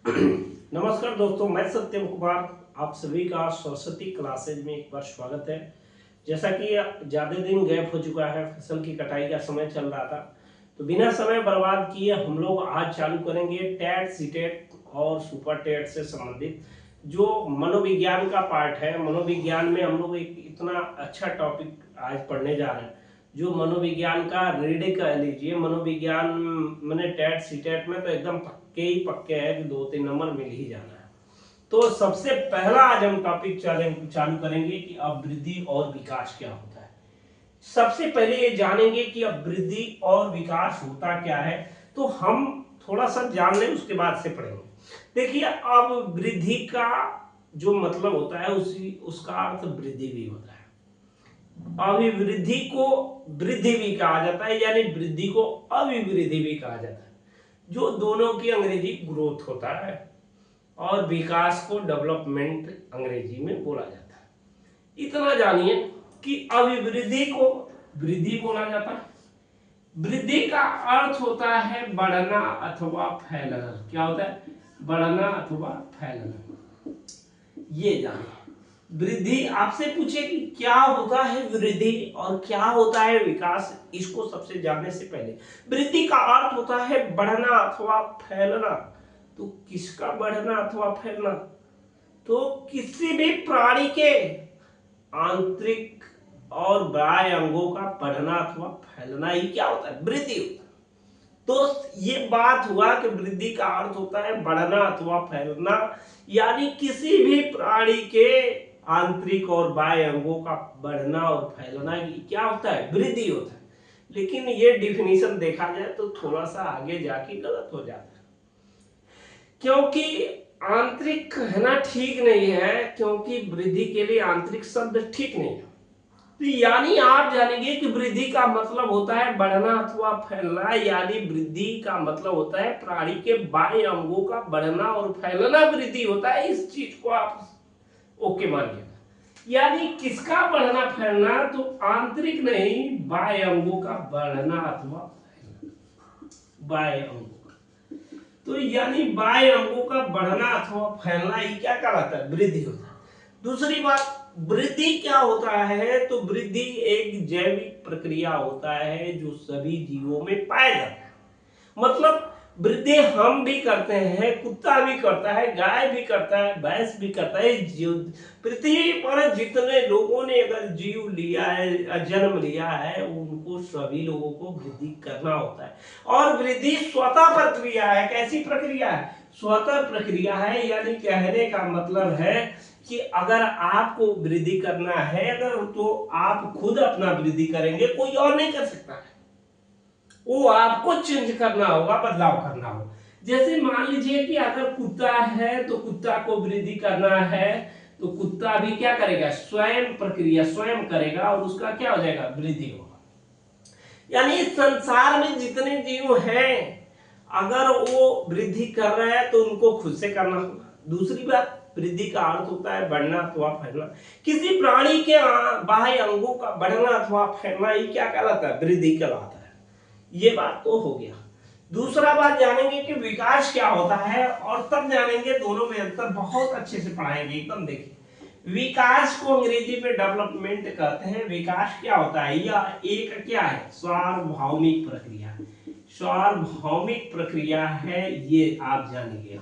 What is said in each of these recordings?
नमस्कार दोस्तों, मैं सत्यम कुमार। आप सभी का सरस्वती क्लासेज में एक बार स्वागत है। जैसा कि ज़्यादा दिन गैप हो चुका है, फसल की कटाई का समय चल रहा था, तो बिना समय बर्बाद किए हम लोग आज चालू करेंगे टेट सीटेट और सुपर टेट से संबंधित जो मनोविज्ञान का पार्ट है। मनोविज्ञान में हम लोग एक इतना अच्छा टॉपिक आज पढ़ने जा रहे हैं जो मनोविज्ञान का रीड कह लीजिए। मनोविज्ञान मैंने टेट सीटेट में तो एकदम पक्के ही पक्के है कि 2-3 नंबर मिल ही जाना है। तो सबसे पहला आज हम टॉपिक चालू करेंगे कि अभिवृद्धि और विकास क्या होता है। सबसे पहले ये जानेंगे कि अभिवृद्धि और विकास होता क्या है, तो हम थोड़ा सा जान लें उसके बाद से पढ़ेंगे। देखिए, अब वृद्धि का जो मतलब होता है उसका अर्थ वृद्धि भी होता है। अभिवृद्धि को वृद्धि भी कहा जाता है, यानी वृद्धि को अभिवृद्धि भी कहा जाता है, जो दोनों की अंग्रेजी ग्रोथ होता है, और विकास को डेवलपमेंट अंग्रेजी में बोला जाता है। इतना जानिए कि अभिवृद्धि को वृद्धि बोला जाता है। वृद्धि का अर्थ होता है बढ़ना अथवा फैलना। क्या होता है? बढ़ना अथवा फैलना। ये जानिए। वृद्धि आपसे पूछे कि क्या होता है वृद्धि और क्या होता है विकास, इसको सबसे जानने से पहले वृद्धि का अर्थ होता है बढ़ना अथवा फैलना। तो किसका बढ़ना अथवा फैलना? तो किसी भी प्राणी के आंतरिक और बाह्य अंगों का बढ़ना अथवा फैलना ही क्या होता है? वृद्धि होता है। तो ये बात हुआ कि वृद्धि का अर्थ होता है बढ़ना अथवा फैलना, यानी किसी भी प्राणी के आंतरिक और बाह्य अंगों का बढ़ना और फैलना ही क्या होता है? वृद्धि होता है। लेकिन ये डिफिनीशन देखा जाए तो थोड़ा सा आगे जाके गलत हो जाता है, क्योंकि आंतरिक कहना ठीक नहीं है, क्योंकि वृद्धि के लिए आंतरिक शब्द ठीक नहीं है। तो यानी आप जानेंगे कि वृद्धि का मतलब होता है बढ़ना अथवा फैलना, यानी वृद्धि का मतलब होता है प्राणी के बाह्य अंगों का बढ़ना और फैलना वृद्धि होता है। इस चीज को आप ओके मानिएगा। यानी किसका बढ़ना फैलना? तो आंतरिक नहीं, बाह्य अंगों का बढ़ना अथवा फैलना। बाह्य अंगों का, तो यानी बाह्य अंगों का बढ़ना अथवा फैलना ही क्या कहलाता है? वृद्धि होता है। दूसरी बात, वृद्धि क्या होता है? तो वृद्धि एक जैविक प्रक्रिया होता है जो सभी जीवों में पाया जाता है। मतलब वृद्धि हम भी करते हैं, कुत्ता भी करता है, गाय भी करता है, भैंस भी करता है। पृथ्वी पर जितने लोगों ने अगर जीव लिया है, जन्म लिया है, उनको सभी लोगों को वृद्धि करना होता है। और वृद्धि स्वतः प्रक्रिया है। कैसी प्रक्रिया है? स्वतः प्रक्रिया है। यानी कहने का मतलब है कि अगर आपको वृद्धि करना है अगर, तो आप खुद अपना वृद्धि करेंगे, कोई और नहीं कर सकता है। वो आपको चेंज करना होगा, बदलाव करना होगा। जैसे मान लीजिए कि अगर कुत्ता है तो कुत्ता को वृद्धि करना है, तो कुत्ता भी क्या करेगा? स्वयं प्रक्रिया स्वयं करेगा और उसका क्या हो जाएगा? वृद्धि होगा। यानी संसार में जितने जीव हैं, अगर वो वृद्धि कर रहे हैं तो उनको खुद से करना होगा। दूसरी बात, वृद्धि का अर्थ होता है बढ़ना अथवा फैलना। किसी प्राणी के बाह्य अंगों का बढ़ना अथवा फैलना ही क्या कहलाता है? वृद्धि कहलाता है। ये बात तो हो गया। दूसरा बात जानेंगे कि विकास क्या होता है, और तब जानेंगे दोनों में अंतर। बहुत अच्छे से पढ़ाएंगे एकदम। देखिए, विकास को अंग्रेजी में डेवलपमेंट कहते हैं। विकास क्या होता है? यह एक क्या है? सार्वभौमिक प्रक्रिया। सार्वभौमिक प्रक्रिया है, ये आप जानेंगे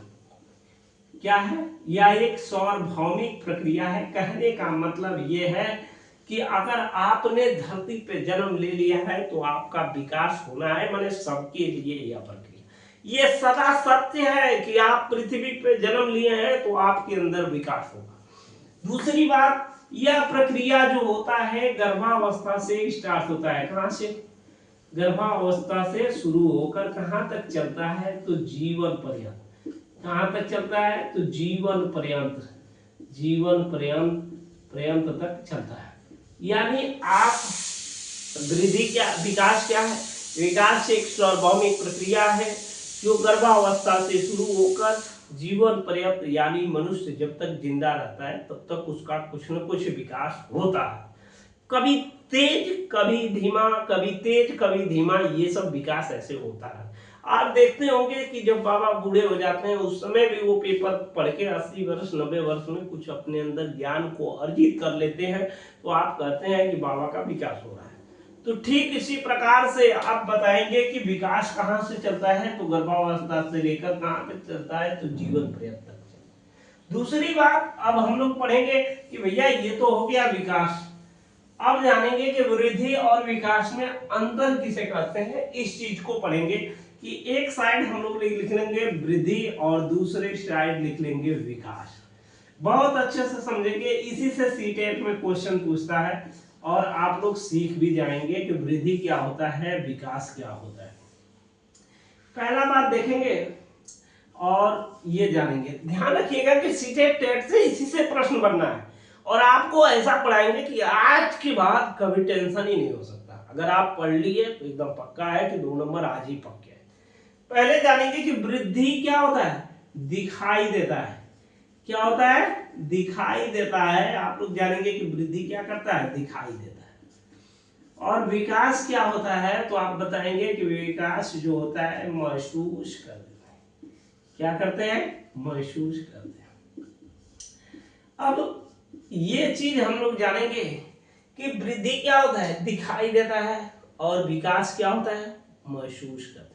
क्या है। यह एक सार्वभौमिक प्रक्रिया है। कहने का मतलब यह है कि अगर आपने धरती पे जन्म ले लिया है तो आपका विकास होना है, माने सबके लिए यह प्रक्रिया। ये सदा सत्य है कि आप पृथ्वी पे जन्म लिए हैं तो आपके अंदर विकास होगा। दूसरी बात, यह प्रक्रिया जो होता है गर्भावस्था से स्टार्ट होता है। कहां से? गर्भावस्था से शुरू होकर कहां तक चलता है? तो जीवन पर्यंत। कहां तक चलता है? तो जीवन पर्यंत। जीवन पर्यंत तक चलता है। यानी आप वृद्धि क्या, विकास क्या है? विकास एक सार्वभौमिक प्रक्रिया है जो गर्भावस्था से शुरू होकर जीवन पर्यंत, यानी मनुष्य जब तक जिंदा रहता है तब तक उसका कुछ न कुछ विकास होता है। कभी तेज कभी धीमा, कभी तेज कभी धीमा, ये सब विकास ऐसे होता है। आप देखते होंगे कि जब बाबा बूढ़े हो जाते हैं उस समय भी वो पेपर पढ़ के 80 वर्ष 90 वर्ष में कुछ अपने अंदर ज्ञान को अर्जित कर लेते हैं, तो आप कहते हैं कि बाबा का विकास हो रहा है। तो ठीक इसी प्रकार से आप बताएंगे कि विकास कहाँ से चलता है, तो गर्भावस्था से लेकर कहाँ तक चलता है, तो जीवन पर्यंत तक। दूसरी बात अब हम लोग पढ़ेंगे कि भैया ये तो हो गया विकास, अब जानेंगे कि वृद्धि और विकास में अंतर किसे कहते हैं। इस चीज को पढ़ेंगे कि एक साइड हम लोग लिख लेंगे वृद्धि और दूसरे साइड लिख लेंगे विकास। बहुत अच्छे से समझेंगे, इसी से सीटेट में क्वेश्चन पूछता है और आप लोग सीख भी जाएंगे कि वृद्धि क्या होता है, विकास क्या होता है। पहला बात देखेंगे और ये जानेंगे। ध्यान रखिएगा कि सीटेट टेट से इसी से प्रश्न बनना है और आपको ऐसा पढ़ाएंगे कि आज के बाद कभी टेंशन ही नहीं हो सकता। अगर आप पढ़ लिए तो एकदम पक्का है कि 2 नंबर आज ही पक्के हैं। पहले जानेंगे कि वृद्धि क्या होता है, दिखाई देता है। क्या होता है, दिखाई देता है। आप लोग जानेंगे कि वृद्धि क्या करता है, दिखाई देता है। और विकास क्या होता है, तो आप बताएंगे कि विकास जो होता है महसूस कर देता है। क्या करते हैं, महसूस करते हैं। अब ये चीज हम लोग जानेंगे कि वृद्धि क्या होता है, दिखाई देता है, और विकास क्या होता है, महसूस करते हैं।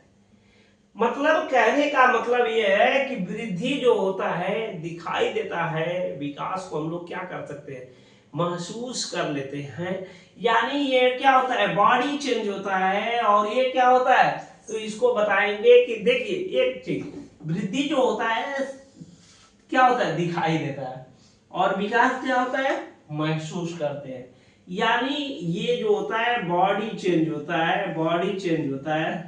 मतलब कहने का मतलब ये है कि वृद्धि जो होता है दिखाई देता है, विकास को हम लोग क्या कर सकते हैं, महसूस कर लेते हैं। यानी ये क्या होता है, बॉडी चेंज होता है। और ये क्या होता है, तो इसको बताएंगे कि देखिए एक चीज, वृद्धि जो होता है क्या होता है, दिखाई देता है, और विकास क्या होता है, महसूस करते हैं। यानी ये जो होता है बॉडी चेंज होता है, बॉडी चेंज होता है,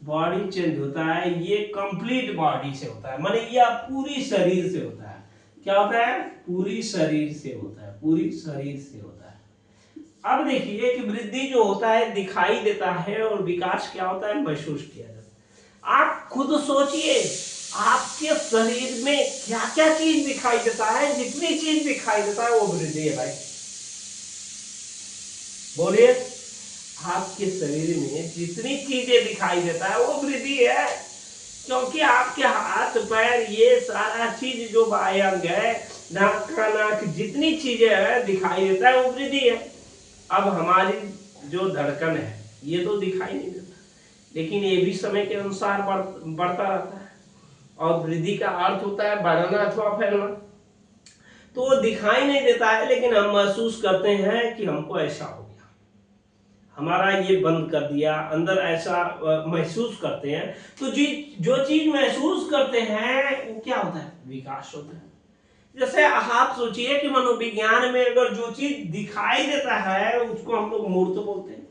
बॉडी चेंज होता है, ये कंप्लीट बॉडी से होता है, माने ये पूरी शरीर से होता है। क्या होता है, पूरी शरीर से होता है, पूरी शरीर से होता है। अब देखिए कि वृद्धि जो होता है दिखाई देता है और विकास क्या होता है, महसूस किया जाता है। आप खुद सोचिए आपके शरीर में क्या क्या चीज दिखाई देता है, जितनी चीज दिखाई देता है वो वृद्धि है भाई। बोलिए, आपके शरीर में जितनी चीजें दिखाई देता है वो वृद्धि है, क्योंकि आपके हाथ पैर ये सारा चीज जो बाह्य अंग है, नाक का नाक, जितनी चीजें है दिखाई देता है वो वृद्धि है। अब हमारी जो धड़कन है ये तो दिखाई नहीं देता, लेकिन ये भी समय के अनुसार बढ़ता रहता है, और वृद्धि का अर्थ होता है बढ़ना अथवा फैलना। तो वो दिखाई नहीं देता है, लेकिन हम महसूस करते हैं कि हमको ऐसा हो गया, हमारा ये बंद कर दिया, अंदर ऐसा महसूस करते हैं। तो जो चीज महसूस करते हैं वो क्या होता है, विकास होता है। जैसे आप सोचिए कि मनोविज्ञान में अगर जो चीज दिखाई देता है उसको हम लोग मूर्त बोलते हैं,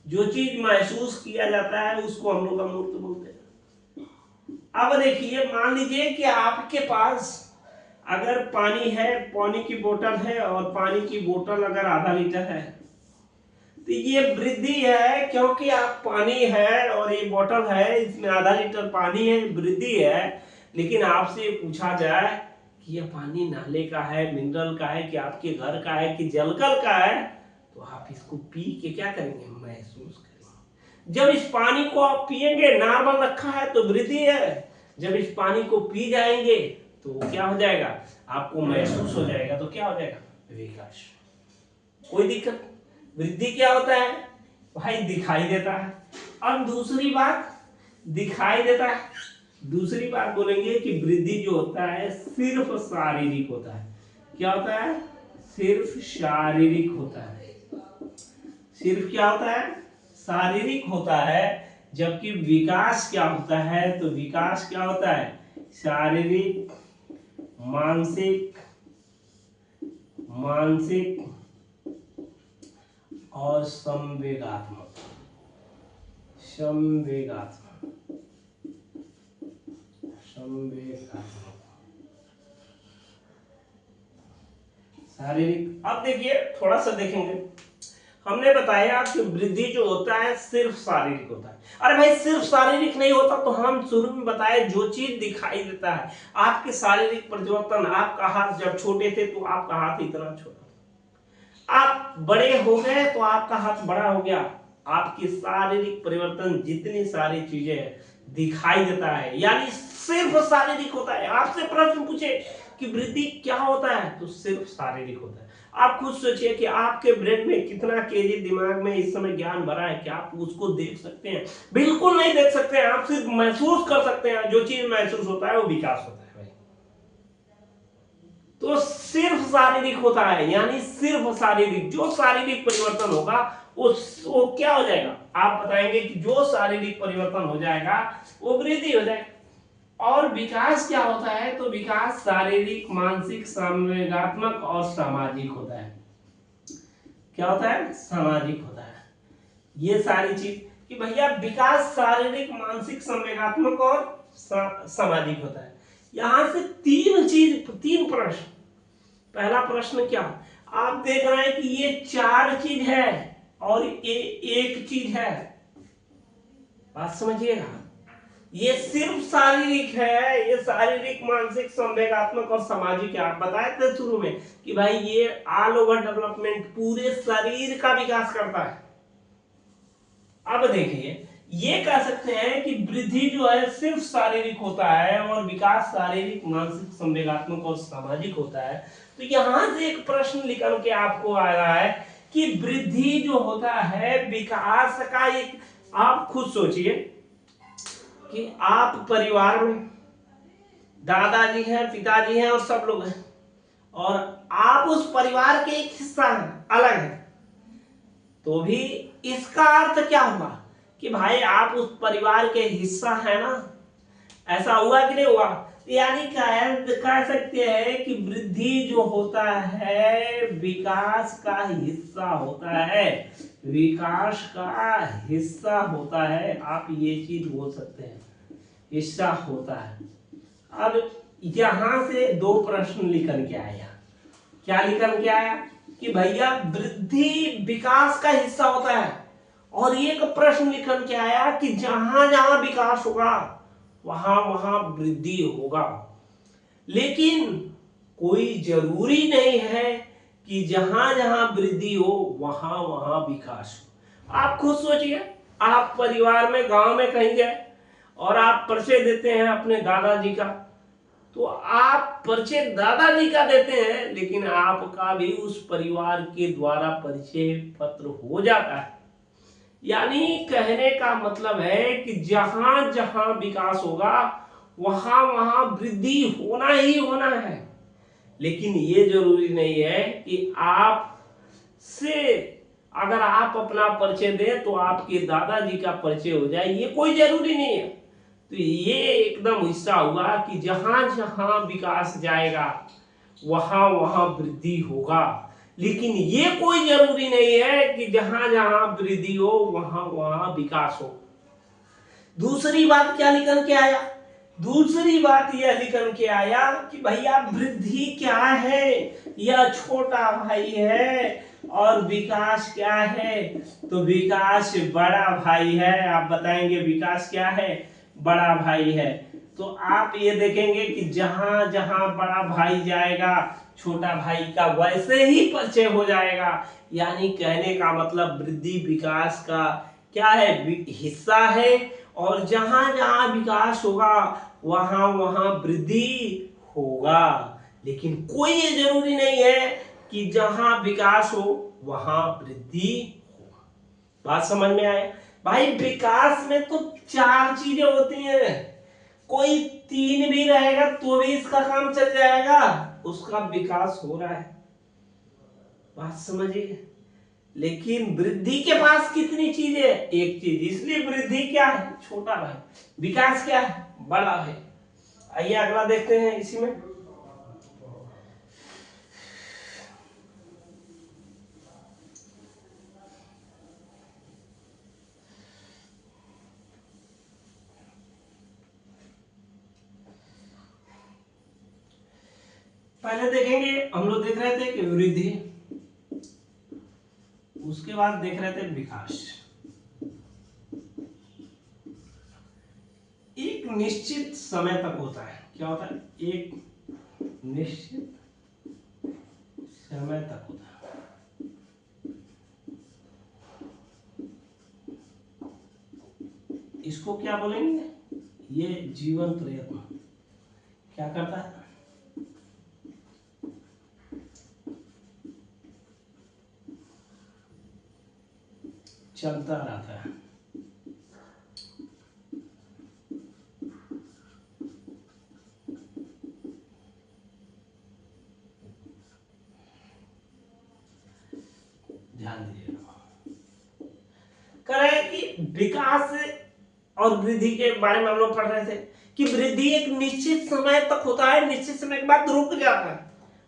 जो चीज महसूस किया जाता है उसको हम लोग अमूर्त बोलते हैं। अब देखिए, मान लीजिए कि आपके पास अगर पानी है, पानी की बोतल है, और पानी की बोतल अगर आधा लीटर है, तो ये वृद्धि है, क्योंकि आप पानी है और ये बोतल है, इसमें आधा लीटर पानी है, वृद्धि है। लेकिन आपसे पूछा जाए कि यह पानी नाले का है, मिनरल का है, कि आपके घर का है, कि जलकल का है, तो आप इसको पी के क्या करेंगे, महसूस करेंगे। जब इस पानी को आप पिएंगे, नॉर्मल रखा है तो वृद्धि है, जब इस पानी को पी जाएंगे तो क्या हो जाएगा, आपको महसूस हो जाएगा, तो क्या हो जाएगा, विकास। कोई दिक्कत। वृद्धि क्या होता है भाई, दिखाई देता है। अब दूसरी बात, दिखाई देता है, दूसरी बात बोलेंगे कि वृद्धि जो होता है सिर्फ शारीरिक होता है। क्या होता है, सिर्फ शारीरिक होता है। सिर्फ क्या होता है, शारीरिक होता है। जबकि विकास क्या होता है, तो विकास क्या होता है, शारीरिक, मानसिक, और संवेगात्मक। शारीरिक। अब देखिए थोड़ा सा देखेंगे, हमने बताया कि वृद्धि जो होता है सिर्फ शारीरिक होता है। अरे भाई सिर्फ शारीरिक नहीं होता, तो हम शुरू में बताए जो चीज दिखाई देता है, आपके शारीरिक परिवर्तन। आपका हाथ जब छोटे थे तो आपका हाथ इतना छोटा था, आप बड़े हो गए तो आपका हाथ बड़ा हो गया। आपकी शारीरिक परिवर्तन, जितनी सारी चीजें हैं दिखाई देता है, यानी सिर्फ शारीरिक होता है। आपसे प्रश्न पूछे कि वृद्धि क्या होता है, तो सिर्फ शारीरिक होता है। आप खुद सोचिए कि आपके ब्रेन में कितना केजी दिमाग में इस समय ज्ञान भरा है, क्या आप उसको देख सकते हैं? बिल्कुल नहीं देख सकते हैं। आप सिर्फ महसूस कर सकते हैं। जो चीज महसूस होता है वो विकास होता है भाई। तो सिर्फ शारीरिक होता है, यानी सिर्फ शारीरिक। जो शारीरिक परिवर्तन होगा वो क्या हो जाएगा? आप बताएंगे कि जो शारीरिक परिवर्तन हो जाएगा वो वृद्धि हो जाएगा। और विकास क्या होता है? तो विकास शारीरिक, मानसिक, संवेगात्मक और सामाजिक होता है। क्या होता है? सामाजिक होता है। ये सारी चीज कि भैया विकास शारीरिक, मानसिक, संवेगात्मक और सामाजिक होता है। यहां से तीन प्रश्न। पहला प्रश्न क्या? आप देख रहे हैं कि ये 4 चीज है और ये एक चीज है। बात समझिएगा। ये सिर्फ शारीरिक है, ये शारीरिक, मानसिक, संवेगात्मक और सामाजिक है। आप बताए थे शुरू में कि भाई ये ऑल ओवर डेवलपमेंट, पूरे शरीर का विकास करता है। अब देखिए, ये कह सकते हैं कि वृद्धि जो है सिर्फ शारीरिक होता है और विकास शारीरिक, मानसिक, संवेगात्मक और सामाजिक होता है। तो यहां से एक प्रश्न निकल के आपको आ रहा है कि वृद्धि जो होता है विकास का एक, आप खुद सोचिए कि आप परिवार में दादाजी हैं, पिताजी हैं और सब लोग हैं, और आप उस परिवार के एक हिस्सा हैं, अलग है। तो भी इसका अर्थ क्या हुआ कि भाई आप उस परिवार के हिस्सा है ना? ऐसा हुआ कि नहीं हुआ? यानी कह सकते हैं कि वृद्धि जो होता है विकास का हिस्सा होता है, विकास का हिस्सा होता है। आप ये चीज बोल सकते हैं, हिस्सा होता है। अब यहां से 2 प्रश्न निकल के आया। क्या निकल के आया? कि भैया वृद्धि विकास का हिस्सा होता है, और एक प्रश्न निकल के आया कि जहां जहां विकास होगा वहां वहां वृद्धि होगा। लेकिन कोई जरूरी नहीं है कि जहां जहां वृद्धि हो वहां वहां विकास हो। आप खुद सोचिए, आप परिवार में, गांव में कहीं गए और आप परिचय देते हैं अपने दादाजी का, तो आप परिचय दादाजी का देते हैं, लेकिन आपका भी उस परिवार के द्वारा परिचय पत्र हो जाता है। यानी कहने का मतलब है कि जहां जहां विकास होगा वहां वहां वृद्धि होना ही होना है। लेकिन ये जरूरी नहीं है कि आप से अगर आप अपना परिचय दें तो आपके दादाजी का परिचय हो जाए, ये कोई जरूरी नहीं है। तो ये एकदम हिस्सा हुआ कि जहां जहां विकास जाएगा वहां वहां वृद्धि होगा। लेकिन ये कोई जरूरी नहीं है कि जहां जहां वृद्धि हो वहां वहां विकास हो। दूसरी बात क्या निकल के आया? दूसरी बात यह निकल के आया कि भैया वृद्धि क्या है? यह छोटा भाई है और विकास क्या है? तो विकास बड़ा भाई है। आप बताएंगे विकास क्या है? बड़ा भाई है। तो आप ये देखेंगे कि जहां जहां बड़ा भाई जाएगा छोटा भाई का वैसे ही परिचय हो जाएगा। यानी कहने का मतलब वृद्धि विकास का क्या है? हिस्सा है, और जहां जहां विकास होगा वहां वहां वृद्धि होगा। लेकिन कोई ये जरूरी नहीं है कि जहां विकास हो वहां वृद्धि होगा। बात समझ में आए? भाई विकास में तो 4 चीजें होती हैं, कोई 3 भी रहेगा तो भी इसका काम चल जाएगा, उसका विकास हो रहा है। बात समझिए। लेकिन वृद्धि के पास कितनी चीजें? एक चीज। इसलिए वृद्धि क्या है? छोटा भाई। विकास क्या है? बड़ा है। आइए अगला देखते हैं इसी में। पहले देखेंगे, हम लोग देख रहे थे कि वृद्धि, उसके बाद देख रहे थे विकास। एक निश्चित समय तक होता है। क्या होता है? एक निश्चित समय तक होता है। इसको क्या बोलेंगे? ये जीवन प्रयत्न क्या करता है? चलता रहता है। ध्यान दीजिएगा, कह रहे हैं कि विकास और वृद्धि के बारे में हम लोग पढ़ रहे थे कि वृद्धि एक निश्चित समय तक होता है, निश्चित समय के बाद रुक जाता है।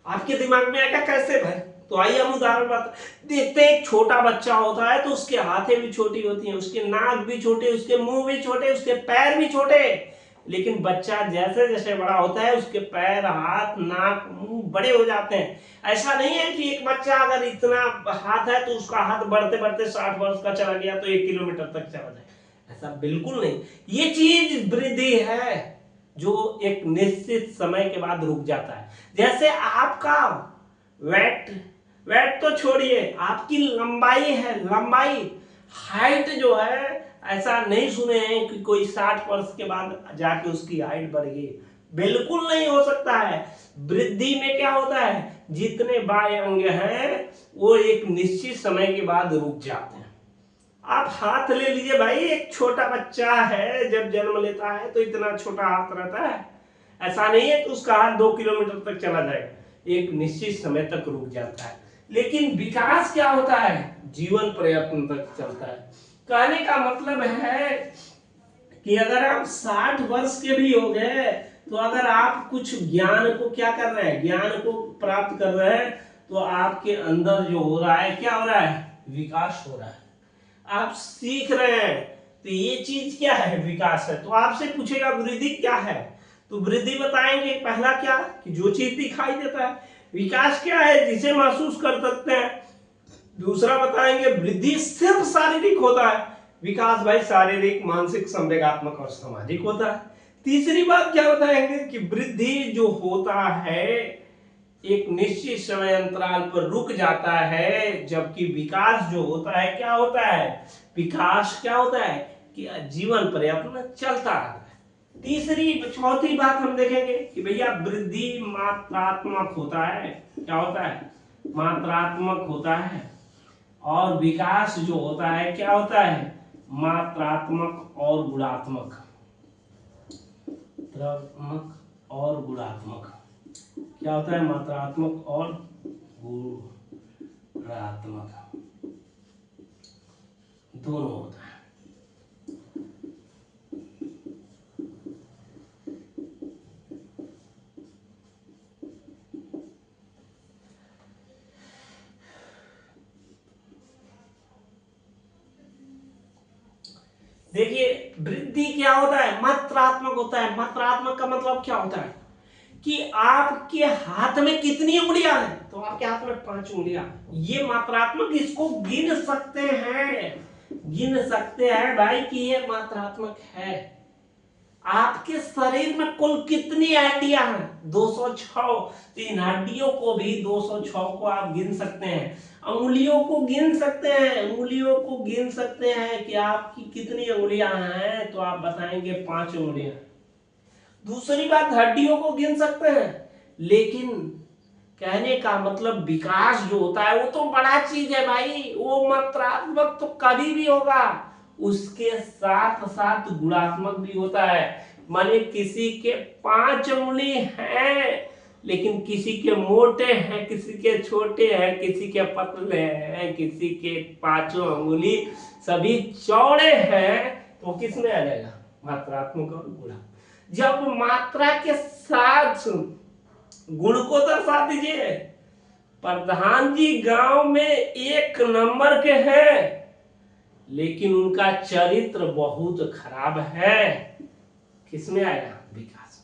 आपके दिमाग में आएगा कैसे भाई? तो आइए हम उदाहरण बात देखते हैं। एक छोटा बच्चा होता है तो उसके हाथें भी छोटी होती हैं, उसके नाक भी छोटे, उसके मुंह भी छोटे, उसके पैर भी छोटे। लेकिन बच्चा जैसे जैसे बड़ा होता है उसके पैर, हाथ, नाक, मुंह बड़े हो जाते हैं। ऐसा नहीं है कि एक बच्चा अगर इतना हाथ है तो उसका हाथ बढ़ते बढ़ते 60 वर्ष का चला गया तो 1 किलोमीटर तक चला जाए, ऐसा बिल्कुल नहीं। ये चीज वृद्धि है जो एक निश्चित समय के बाद रुक जाता है। जैसे आपका वेट तो छोड़िए, आपकी लंबाई है, लंबाई हाइट जो है, ऐसा नहीं सुने हैं कि कोई 60 वर्ष के बाद जाके उसकी हाइट बढ़ गई, बिल्कुल नहीं हो सकता है। वृद्धि में क्या होता है, जितने बाह्य अंग हैं वो एक निश्चित समय के बाद रुक जाते हैं। आप हाथ ले लीजिए भाई, एक छोटा बच्चा है जब जन्म लेता है तो इतना छोटा हाथ रहता है, ऐसा नहीं है कि उसका हाथ 2 किलोमीटर तक चला जाएगा, एक निश्चित समय तक रुक जाता है। लेकिन विकास क्या होता है, जीवन प्रयत्न तक चलता है। कहने का मतलब है कि अगर आप 60 वर्ष के भी हो गए तो अगर आप कुछ ज्ञान को क्या कर रहे हैं, ज्ञान को प्राप्त कर रहे हैं, तो आपके अंदर जो हो रहा है, क्या हो रहा है, विकास हो रहा है, आप सीख रहे हैं। तो ये चीज क्या है, विकास है। तो आपसे पूछेगा वृद्धि क्या है, तो वृद्धि बताएंगे पहला क्या, कि जो चीज दिखाई देता है। विकास क्या है, जिसे महसूस कर सकते हैं। दूसरा बताएंगे वृद्धि सिर्फ शारीरिक होता है, विकास भाई शारीरिक, मानसिक, संवेगात्मक और सामाजिक होता है। तीसरी बात क्या बताएंगे कि वृद्धि जो होता है एक निश्चित समय अंतराल पर रुक जाता है, जबकि विकास जो होता है क्या होता है, विकास क्या होता है कि जीवन प्रयत्न चलता रहता है। चौथी बात हम देखेंगे कि भैया वृद्धि मात्रात्मक होता है, क्या होता है, मात्रात्मक होता है, और विकास जो होता है क्या होता है, मात्रात्मक और गुणात्मक, और गुणात्मक। क्या होता है, मात्रात्मक और गुणात्मक दोनों होता है। देखिए वृद्धि क्या होता है, मात्रात्मक होता है। मात्रात्मक का मतलब क्या होता है कि आपके हाथ में कितनी उंगलियां हैं, तो आपके हाथ में 5 उंगलियां, ये मात्रात्मक, इसको गिन सकते हैं, गिन सकते हैं भाई कि ये मात्रात्मक है। आपके शरीर में कुल कितनी हड्डियां हैं, 206। तो इन हड्डियों को भी 206 को आप गिन सकते हैं। उंगलियों को गिन सकते हैं, उंगलियों को गिन सकते हैं कि आपकी कितनी उंगलियां हैं, तो आप बताएंगे 5 उंगलियां। दूसरी बात, हड्डियों को गिन सकते हैं, लेकिन कहने का मतलब विकास जो होता है वो तो बड़ा चीज है भाई, वो मात्रात्मक तो कभी भी होगा, उसके साथ साथ गुणात्मक भी होता है। माने किसी के 5 उंगली हैं, लेकिन किसी के मोटे हैं, किसी के छोटे हैं, किसी के पतले हैं, किसी के 5 उंगली सभी चौड़े हैं, तो किस में आ जाएगा, मात्रात्मक और गुणात्मक। जब मात्रा के साथ गुण को दर्शा दीजिए। प्रधान जी गांव में 1 नंबर के हैं, लेकिन उनका चरित्र बहुत खराब है, किसमें आएगा, विकास।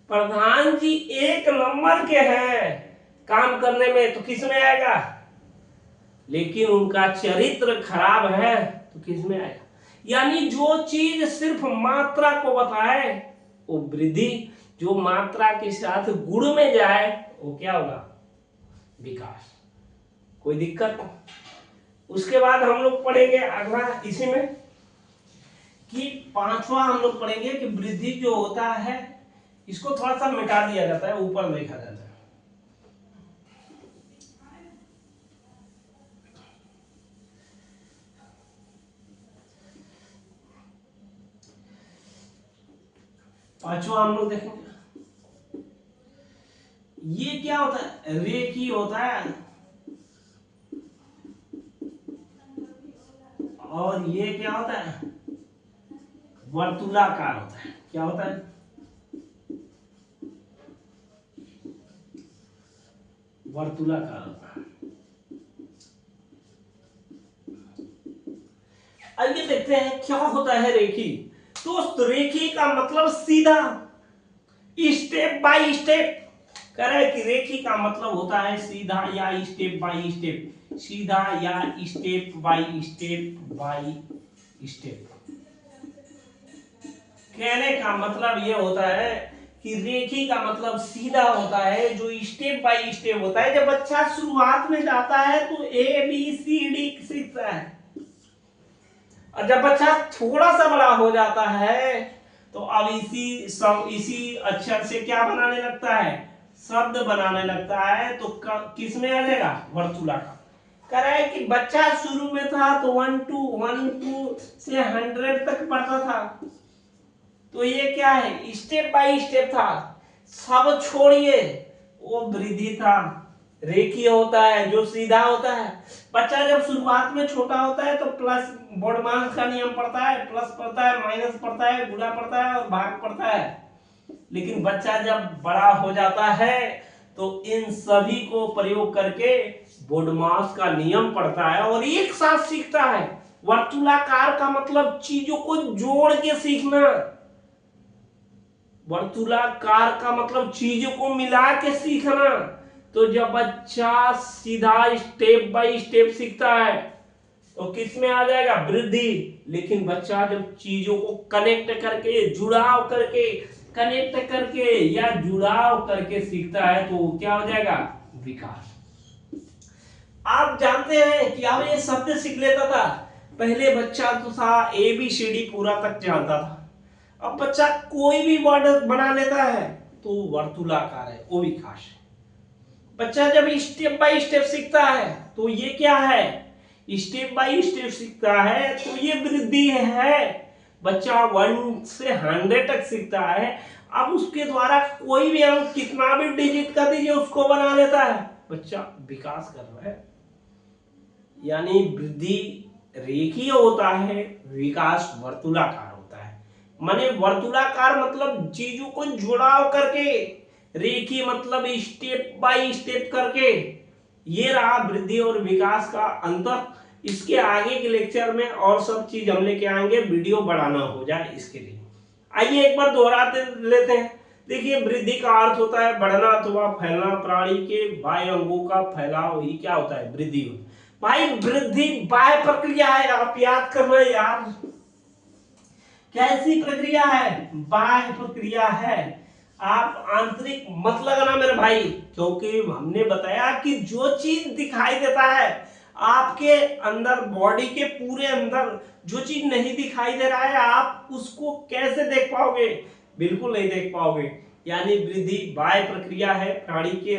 प्रधान जी 1 नंबर के हैं काम करने में, तो किसमें आएगा, लेकिन उनका चरित्र खराब है, तो किसमें आएगा। यानी जो चीज सिर्फ मात्रा को बताए वो वृद्धि, जो मात्रा के साथ गुण में जाए वो क्या होगा, विकास। कोई दिक्कत। उसके बाद हम लोग पढ़ेंगे अगला इसी में कि पांचवा हम लोग पढ़ेंगे कि वृद्धि जो होता है इसको थोड़ा सा मिटा दिया जाता है, ऊपर लिखा जाता है। पांचवा हम लोग देखेंगे ये क्या होता है, रेखी होता है, और ये क्या होता है, वर्तुलाकार होता है। क्या होता है, वर्तुलाकार होता है। आइए देखते हैं क्या होता है रेखी। तो रेखी का मतलब सीधा, स्टेप बाय स्टेप। कह रहा है कि रेखी का मतलब होता है सीधा या स्टेप बाय स्टेप, सीधा या step by step by step. कहने का मतलब ये होता है कि रेखी का मतलब सीधा होता है, जो स्टेप बाय स्टेप होता है। जब बच्चा शुरुआत में जाता है तो ए बी सी डी सीखता है, और जब बच्चा थोड़ा सा बड़ा हो जाता है तो अब इसी अक्षर से क्या बनाने लगता है, शब्द बनाने लगता है। तो किस में आ जाएगा, वर्तुलाकार। कह रहा है कि बच्चा शुरू में था तो 1 2 से 100 तक पढ़ता था, तो ये क्या है, स्टेप बाय स्टेप था। सब छोड़िए, वो वृद्धि था, रेखीय होता है, जो सीधा होता है। बच्चा जब शुरुआत में छोटा होता है तो प्लस बोडमास का नियम पढ़ता है, प्लस पढ़ता है, माइनस पढ़ता है, गुणा पढ़ता है और भाग पढ़ता है। लेकिन बच्चा जब बड़ा हो जाता है तो इन सभी को प्रयोग करके बोडमास का नियम पढ़ता है और एक साथ सीखता है। वर्तुलाकार का मतलब चीजों को जोड़ के सीखना, वर्तुलाकार का मतलब चीजों को मिला के सीखना। तो जब बच्चा सीधा स्टेप बाय स्टेप सीखता है तो किस में आ जाएगा, वृद्धि। लेकिन बच्चा जब चीजों को कनेक्ट करके, जुड़ाव करके, कनेक्ट करके या जुड़ाव करके सीखता है तो क्या हो जाएगा, विकास। आप जानते हैं कि आप ये शब्द सीख लेता था, पहले बच्चा तो था ABCD पूरा तक जानता था, अब बच्चा कोई भी वर्ड बना लेता है तो वर्तुलाकार है, वो विकास है। बच्चा जब स्टेप बाय स्टेप सीखता है तो ये क्या है, स्टेप बाय स्टेप सीखता है तो ये वृद्धि है। बच्चा 1 से 100 तक सीखता है, अब उसके द्वारा कोई भी अंक कितना भी डिजिट कर दीजिए उसको बना लेता है, बच्चा विकास कर रहा है। यानी वृद्धि रेखीय होता है, विकास वर्तुलाकार होता है। माने वर्तुलाकार मतलब चीजों को जुड़ाव करके, रेखीय मतलब स्टेप बाय स्टेप करके। ये रहा वृद्धि और विकास का अंतर। इसके आगे के लेक्चर में और सब चीज हम लेके आएंगे, वीडियो बढ़ाना हो जाए इसके लिए। आइए एक बार दोहराते लेते हैं। देखिए वृद्धि का अर्थ होता है बढ़ना अथवा फैलना, प्राणी के बाह्य अंगों का फैलाव ही क्या होता है, वृद्धि होता है। भाई वृद्धि बाह्य प्रक्रिया है, आप याद कर रहे यार, कैसी प्रक्रिया है, बाह्य प्रक्रिया है। आप आंतरिक मत लगाना मेरे भाई, क्योंकि हमने बताया कि जो चीज दिखाई देता है आपके अंदर, बॉडी के पूरे अंदर जो चीज नहीं दिखाई दे रहा है आप उसको कैसे देख पाओगे, बिल्कुल नहीं देख पाओगे। यानी वृद्धि बाह्य प्रक्रिया है, प्राणी के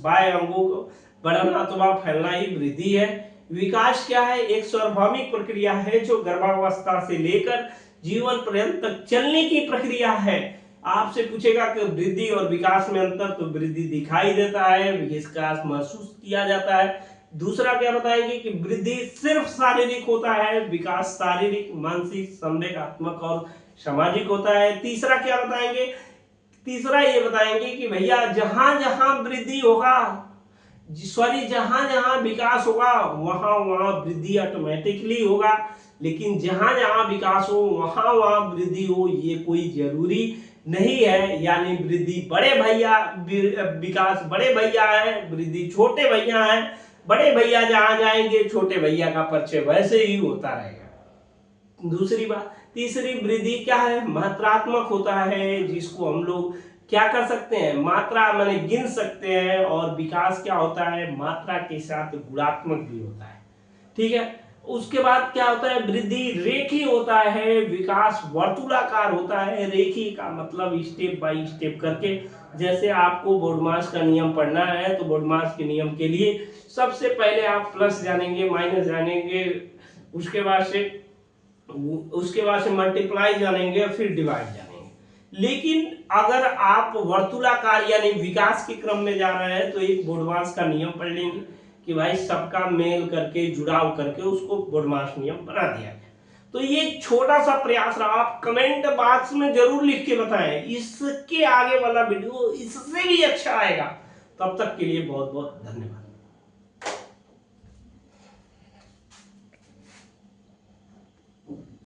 बाह्य अंगों को बढ़ना अथवा फैलना ही वृद्धि है। विकास क्या है, एक सार्वभौमिक प्रक्रिया है जो गर्भावस्था से लेकर जीवन पर्यंत तक चलने की प्रक्रिया है। आपसे पूछेगा कि वृद्धि और विकास में अंतर, तो वृद्धि दिखाई देता है, विकास महसूस किया जाता है। दूसरा क्या बताएंगे कि वृद्धि सिर्फ शारीरिक होता है, विकास शारीरिक, मानसिक, संवेगात्मक और सामाजिक होता है। तीसरा क्या बताएंगे, तीसरा ये बताएंगे कि भैया जहां जहां वृद्धि होगा, सॉरी जहां जहां विकास होगा वहां वहां वृद्धि ऑटोमेटिकली होगा, लेकिन जहां जहां विकास हो वहां वहां वृद्धि हो ये कोई जरूरी नहीं है। यानी वृद्धि बड़े भैया, विकास बड़े भैया है, वृद्धि छोटे भैया है। बड़े भैया जहां जाएंगे छोटे भैया का परिचय वैसे ही होता रहेगा। दूसरी बात, तीसरी वृद्धि क्या है, मात्रात्मक होता है, जिसको हम लोग क्या कर सकते हैं, मात्रा माने गिन सकते हैं। और विकास क्या होता है, मात्रा के साथ गुणात्मक भी होता है, ठीक है। उसके बाद क्या होता है, वृद्धि रेखी होता है, विकास वर्तुलाकार होता है। रेखी का मतलब स्टेप बाय स्टेप करके, जैसे आपको बोर्डमास का नियम पढ़ना है तो बोर्डमास के नियम के लिए सबसे पहले आप प्लस जानेंगे, माइनस जानेंगे, उसके बाद से मल्टीप्लाई जानेंगे, फिर डिवाइड जानेंगे। लेकिन अगर आप वर्तुलाकार यानी विकास के क्रम में जा रहे हैं तो एक बोर्डमास का नियम पढ़ लेंगे कि भाई सबका मेल करके जुड़ाव करके उसको बोर्डमास नियम बना दिया गया। तो ये छोटा सा प्रयास रहा, आप कमेंट बॉक्स में जरूर लिख के बताएं, इसके आगे वाला वीडियो इससे भी अच्छा आएगा। तब तक के लिए बहुत बहुत धन्यवाद।